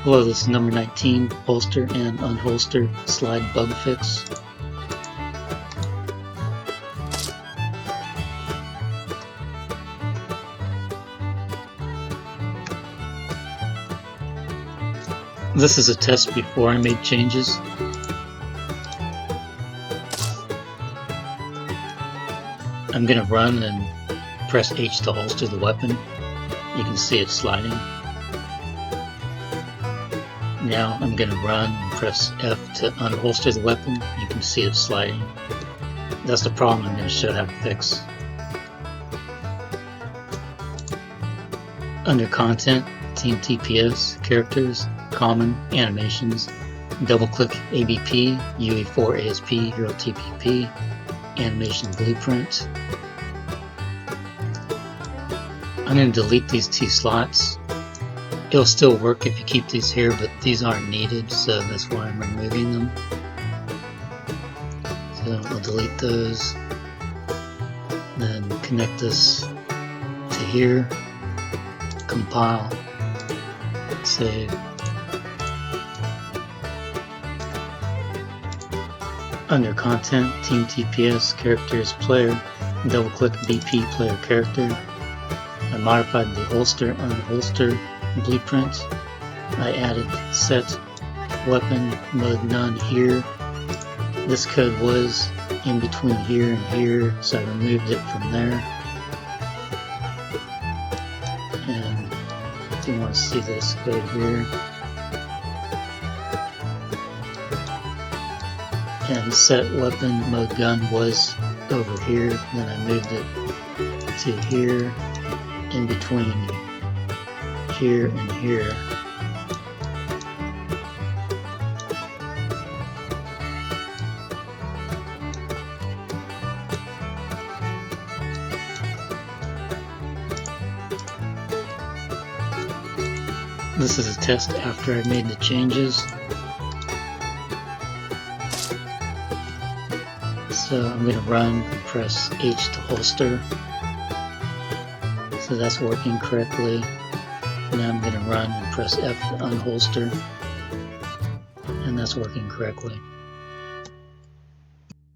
Hello, this is number 19, holster and unholster slide bug fix. This is a test before I made changes. I'm going to run and press H to holster the weapon. You can see it sliding. Now I'm going to run and press F to unholster the weapon. You can see it sliding. That's the problem I'm going to show how to fix. Under Content, Team TPS, Characters, Common, Animations, double-click ABP, UE4 ASP, Hero TPP, Animation Blueprint. I'm going to delete these two slots. It'll still work if you keep these here, but these aren't needed, so that's why I'm removing them. So I'll delete those, then connect this to here, compile, save. Under Content, Team TPS, Characters, Player, double-click BP Player Character. I modified the holster, unholster blueprint. I added set weapon mode none here. This code was in between here and here, so I removed it from there. And if you want to see this code here, and set weapon mode gun was over here, then I moved it to here, in between here and here. This is a test after I made the changes. So I'm going to run and press H to holster. So that's working correctly. Now I'm going to run and press F to unholster. And that's working correctly.